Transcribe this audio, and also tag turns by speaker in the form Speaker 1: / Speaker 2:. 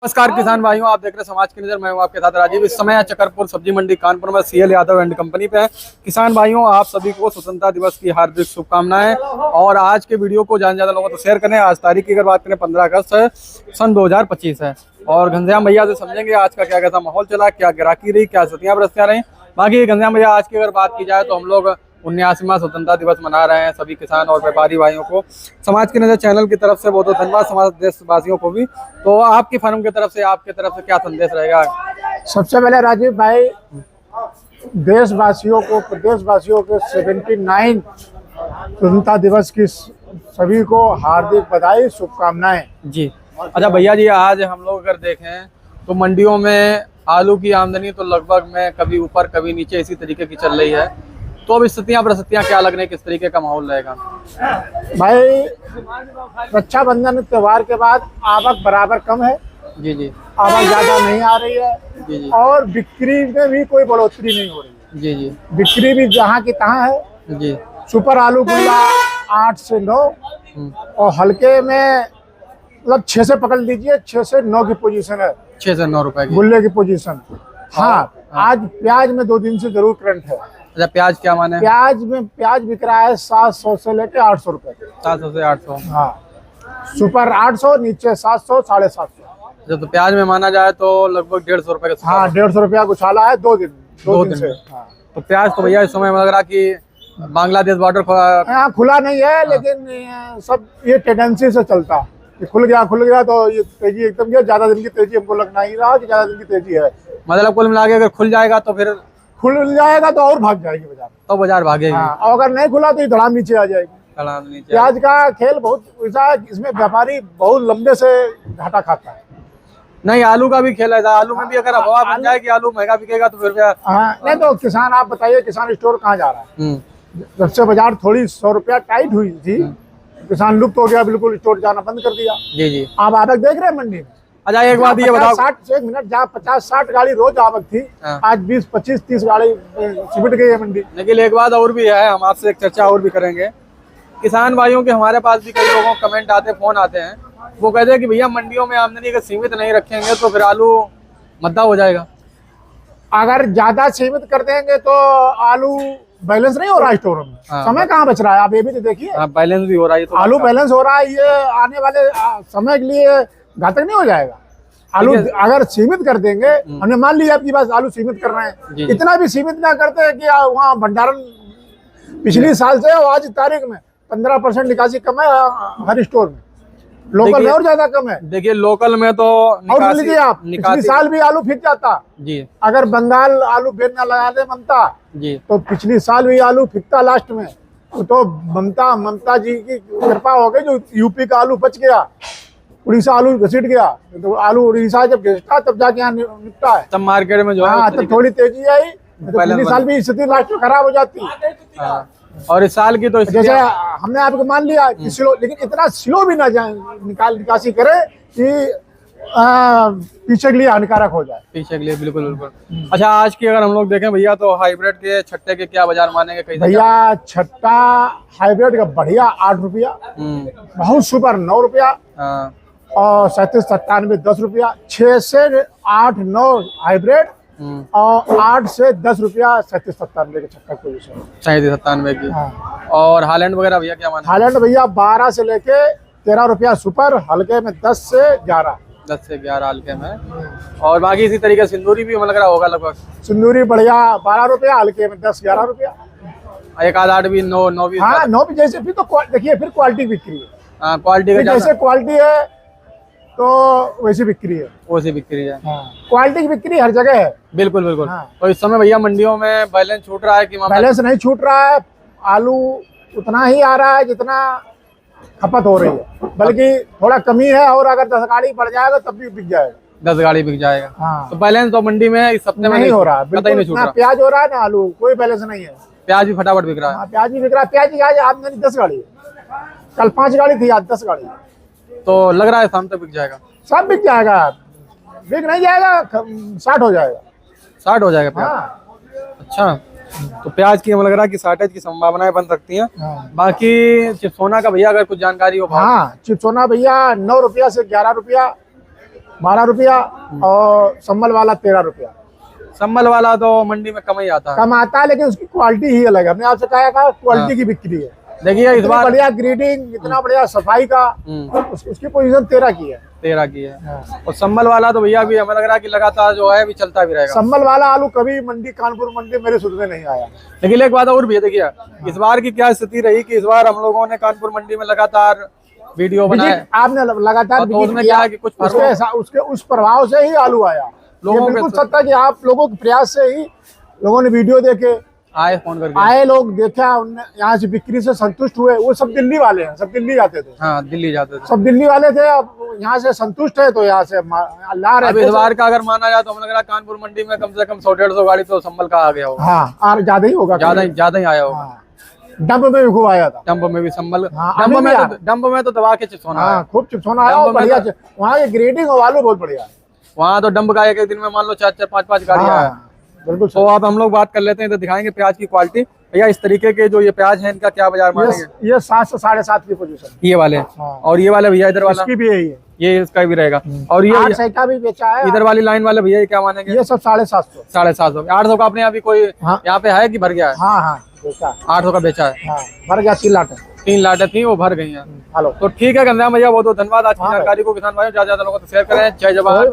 Speaker 1: नमस्कार किसान भाइयों, आप देख रहे हैं समाज की नजर। मैं हूं आपके साथ राजीव। इस समय चकरपुर सब्जी मंडी कानपुर में सीएल यादव एंड कंपनी पे है। किसान भाइयों, आप सभी को स्वतंत्रता दिवस की हार्दिक शुभकामनाएं। और आज के वीडियो को ज्यादा लोगों को शेयर करें। आज तारीख की अगर बात करें 15 अगस्त है, सन 2025 है। और घनश्याम भैया से समझेंगे आज का क्या कैसा माहौल चला, क्या ग्राहकी रही, क्या स्थितियां बरसतियां रही। बाकी घनश्याम भैया, आज की अगर बात की जाए तो हम लोग 79वां स्वतंत्रता दिवस मना रहे हैं। सभी किसान और व्यापारी भाइयों को समाज की नजर चैनल की तरफ से बहुत बहुत धन्यवाद, समाज देशवासियों को भी। तो आपकी फर्म की तरफ से, आपकी तरफ से क्या संदेश रहेगा?
Speaker 2: सबसे पहले राजीव भाई, देशवासियों को, प्रदेशवासियों के 79 स्वतंत्रता दिवस की सभी को हार्दिक बधाई, शुभकामनाएं
Speaker 1: जी। अच्छा भैया जी, आज हम लोग अगर देखें तो मंडियों में आलू की आमदनी तो लगभग में कभी ऊपर कभी नीचे इसी तरीके की चल रही है। तो अब स्थितियां परिस्थितियां क्या लग रही है, किस तरीके का माहौल रहेगा?
Speaker 2: भाई, रक्षाबंधन त्योहार के बाद आवक बराबर कम है।
Speaker 1: जी जी।
Speaker 2: आवक ज्यादा नहीं आ रही है।
Speaker 1: जी जी।
Speaker 2: और बिक्री में भी कोई बढ़ोतरी नहीं हो रही है।
Speaker 1: जी जी।
Speaker 2: बिक्री भी जहाँ की तहाँ है।
Speaker 1: जी।
Speaker 2: सुपर आलू गुल्ला 8 से 9 और हल्के में मतलब 6 से पकड़ लीजिए, 6 से 9 की पोजीशन है।
Speaker 1: 6 से 9 रुपए की
Speaker 2: गुल्ले की पोजीशन। हाँ, आज प्याज में 2 दिन से जरूर करंट है।
Speaker 1: अच्छा, प्याज क्या माने?
Speaker 2: प्याज बिक रहा है 700 से लेके 800 रुपए।
Speaker 1: 700 से 800।
Speaker 2: हाँ, सुपर 800, नीचे 700, 750।
Speaker 1: जब तो प्याज में माना जाए तो लगभग 150 रुपए का।
Speaker 2: हाँ, 150 रुपया उछाला है 2 दिन से। हाँ।
Speaker 1: तो प्याज तो भैया इस समय लग रहा कि बांग्लादेश बॉर्डर
Speaker 2: यहाँ खुला नहीं है। लेकिन सब ये टेंडेंसी से चलता कि खुल गया तो ये तेजी एकदम। ये ज्यादा दिन की तेजी हमको लग नहीं रहा कि ज्यादा दिन की तेजी है।
Speaker 1: मतलब कुल मिला के अगर खुल जाएगा तो फिर
Speaker 2: खुल जाएगा तो और भाग जाएगी बाजार।
Speaker 1: तो बाजार भागेगी।
Speaker 2: हाँ, और अगर नहीं खुला तो ये धड़ाम नीचे आ जाएगी। प्याज का खेल बहुत ऐसा है, इसमें व्यापारी बहुत लंबे से घाटा खाता है।
Speaker 1: नहीं, आलू का भी खेल है। आलू में भी अगर हवा बन जाए कि आलू महंगा बिकेगा तो फिर क्या?
Speaker 2: हाँ, नहीं तो किसान, आप बताइए, किसान स्टोर कहाँ जा रहा है? जब से बाजार थोड़ी 100 रुपया टाइट हुई थी, किसान लुप्त हो गया, बिल्कुल स्टोर जाना बंद कर दिया।
Speaker 1: जी जी।
Speaker 2: आप आवक देख रहे हैं मंडी में?
Speaker 1: अच्छा, एक बात ये बताओ।
Speaker 2: 60 मिनट जहाँ 50-60 गाड़ी रोज आवक थी, आज 20-25-30 गाड़ी सिमट गई है मंडी।
Speaker 1: लेकिन एक बात और भी है, हम आपसे एक चर्चा और भी करेंगे। किसान भाइयों के हमारे पास भी कई लोगों को कमेंट आते, फोन आते हैं। वो कहते हैं कि भैया मंडियों में आमदनी अगर सीमित नहीं रखेंगे तो फिर आलू मद्दा हो जाएगा।
Speaker 2: अगर ज्यादा सीमित कर देंगे तो आलू बैलेंस नहीं हो रहा है स्टोर में। समय कहाँ बच रहा है, आप ये भी तो देखिए।
Speaker 1: बैलेंस भी हो रहा है तो
Speaker 2: आलू बैलेंस हो रहा है। ये आने वाले समय के लिए घातक नहीं हो जाएगा? आलू अगर सीमित कर देंगे, हमने मान लिया आपकी बात, आलू सीमित कर रहे हैं, इतना भी सीमित ना करते कि वहाँ भंडारण पिछली साल से और आज तारीख में 15% निकासी कम है हर स्टोर में। लोकल में और ज्यादा कम है।
Speaker 1: देखिए, लोकल में तो
Speaker 2: और लीजिए आप, पिछली साल भी आलू फिक जाता
Speaker 1: जी।
Speaker 2: अगर बंगाल आलू बेचना लगा दे ममता
Speaker 1: जी, तो
Speaker 2: पिछली साल भी आलू फिकता लास्ट में। तो ममता जी की कृपा हो गई जो यूपी का आलू बच गया, उड़ीसा आलू घसीट गया। तो आलू उड़ीसा जब घिसता तब जाके यहाँ निपटा है,
Speaker 1: तब मार्केट में जो है
Speaker 2: तब थोड़ी तेजी आई। तो पिछली साल भी स्थिति लास्ट में खराब हो जाती।
Speaker 1: और इस साल की तो
Speaker 2: जैसे हमने आपको मान लिया कि स्लो, लेकिन इतना स्लो भी ना जाए, निकासी करे कि पीछे के लिए हानिकारक हो जाए।
Speaker 1: पीछे के लिए बिल्कुल बिल्कुल। अच्छा, आज की अगर हम लोग देखें भैया तो हाइब्रिड के छट्टे के क्या बाजार मानेंगे? कैसे
Speaker 2: भैया, छट्टा हाइब्रिड का बढ़िया 8 रुपया, बहुत सुपर 9 रुपया, और 37-97 10 रुपया, 6 से 8-9 हाइब्रिड, और 8 से 10 रुपया 37-97 के छक्का पोजीशन।
Speaker 1: 37-97 की। और हालैंड वगैरह भैया क्या माने?
Speaker 2: हालैंड भैया 12 से लेके 13 रुपया सुपर, हल्के में 10 से 11।
Speaker 1: 10 से 11 हल्के में। और बाकी इसी तरीके से सिंदूरी भी लग रहा होगा लगभग।
Speaker 2: सिंदूरी बढ़िया 12 रुपया, हल्के में 10-11 रुपया।
Speaker 1: एक आध 8 भी 9 भी।
Speaker 2: हाँ, 9 भी। जैसे भी तो देखिए, फिर क्वालिटी बिक्री है।
Speaker 1: क्वालिटी का
Speaker 2: जैसे क्वालिटी है तो वैसी बिक्री है।
Speaker 1: वैसी बिक्री है।
Speaker 2: क्वालिटी की बिक्री हर जगह है।
Speaker 1: बिल्कुल बिल्कुल। तो इस समय भैया मंडियों में बैलेंस छूट रहा है कि?
Speaker 2: बैलेंस नहीं छूट रहा है। आलू उतना ही आ रहा है जितना खपत हो रही है, बल्कि थोड़ा कमी है। और अगर 10 गाड़ी बढ़ जाएगा तब भी बिक जाएगा।
Speaker 1: 10 गाड़ी बिक जाएगा।
Speaker 2: हाँ।
Speaker 1: तो बैलेंस तो मंडी में इस हफ्ते में
Speaker 2: नहीं हो रहा, बिल्कुल
Speaker 1: नहीं छूट रहा।
Speaker 2: प्याज हो रहा है ना, आलू कोई बैलेंस नहीं है।
Speaker 1: प्याज भी फटाफट बिक रहा है।
Speaker 2: प्याज भी बिक रहा है। प्याज की आज आमदनी 10 गाड़ी है, कल 5 गाड़ी थी, आज 10 गाड़ी।
Speaker 1: तो लग रहा है शाम तक बिक जाएगा।
Speaker 2: सब बिक जाएगा। बिक नहीं जाएगा, 60 हो जाएगा।
Speaker 1: 60 हो जाएगा प्याज। अच्छा, तो प्याज की हमें लग रहा है कि शॉर्टेज की संभावनाएं बन सकती हैं। बाकी चिप्सोना का भैया अगर कुछ जानकारी हो?
Speaker 2: हाँ, चिप्सोना भैया 9 रुपया से 11 रुपया, 12 रुपया और संभल वाला 13 रुपया।
Speaker 1: संभल वाला तो मंडी में कम ही आता है।
Speaker 2: कम आता है लेकिन उसकी क्वालिटी ही अलग है। हमने आपसे कहा था क्वालिटी की बिक्री है।
Speaker 1: देखिए इस बार
Speaker 2: बढ़िया ग्रेडिंग, इतना बढ़िया सफाई का, उसकी पोजीशन 13 की है।
Speaker 1: 13 की है। और संभल वाला तो भैया अभी हमें लग रहा है कि लगातार जो है अभी चलता भी रहेगा।
Speaker 2: संभल वाला आलू कभी मंडी, कानपुर मंडी मेरे सुध में नहीं आया।
Speaker 1: लेकिन एक बात और भी है, देखिए इस बार की क्या स्थिति रही कि इस बार हम लोगों ने कानपुर मंडी में लगातार वीडियो बनाए,
Speaker 2: आपने लगातार
Speaker 1: तो उसमें क्या है कि कुछ
Speaker 2: उसके उस प्रभाव से ही आलू आया।
Speaker 1: लोगों
Speaker 2: बिल्कुल सत्य है कि आप लोगों के प्रयास से ही लोगों ने वीडियो देखे,
Speaker 1: आए फोन करके,
Speaker 2: आए लोग देखा, उनने यहाँ से बिक्री से संतुष्ट हुए। वो सब दिल्ली वाले हैं, सब दिल्ली जाते थे।
Speaker 1: हाँ दिल्ली जाते थे,
Speaker 2: सब दिल्ली वाले थे। अब यहाँ से संतुष्ट है तो यहाँ से ला रहे।
Speaker 1: अब इस बार का अगर माना जाए तो हमें लग रहा है कानपुर मंडी में कम से कम 100-150 गाड़ी तो संभल का आ गया होगा।
Speaker 2: हाँ, और ज्यादा ही होगा,
Speaker 1: ज्यादा ही आया होगा।
Speaker 2: डंप में भी खूब आया था।
Speaker 1: डंप में भी संभल,
Speaker 2: हाँ,
Speaker 1: डंप में तो दबा के चिप्सोना
Speaker 2: हाँ,
Speaker 1: है।
Speaker 2: खूब चिप्सोना आया और बढ़िया। वहाँ की ग्रेडिंग और आलू बहुत बढ़िया है।
Speaker 1: वहाँ तो डंप का एक दिन में मान लो 4-4, 5-5 गाड़ियाँ है।
Speaker 2: बिल्कुल।
Speaker 1: तो अब हम लोग बात कर लेते हैं, तो दिखाएंगे प्याज की क्वालिटी। भैया इस तरीके के जो ये प्याज है इनका क्या बाजार मानेंगे?
Speaker 2: ये 7 से 7.5 की पोजीशन,
Speaker 1: ये वाले। और ये वाले भैया इधर वाला,
Speaker 2: इसकी भी यही है,
Speaker 1: ये इसका भी रहेगा। और ये
Speaker 2: 800 का भी बेचा है।
Speaker 1: इधर वाली लाइन वाले भैया ये क्या मानेंगे?
Speaker 2: ये सब 750।
Speaker 1: 750, 800 का अपने यहाँ भी कोई यहाँ पे है कि भर गया है?
Speaker 2: हाँ हाँ, बेचा
Speaker 1: 800 का बेचा है।
Speaker 2: हाँ, भर गया। 3 लाट है।
Speaker 1: 3 लाटें थी वो भर गई हैं।
Speaker 2: हेलो,
Speaker 1: तो ठीक है गंजाम भैया, बहुत बहुत धन्यवाद आज की जानकारी को। किसान भाइयों ज्यादा लोगों को शेयर करें। जय जवान।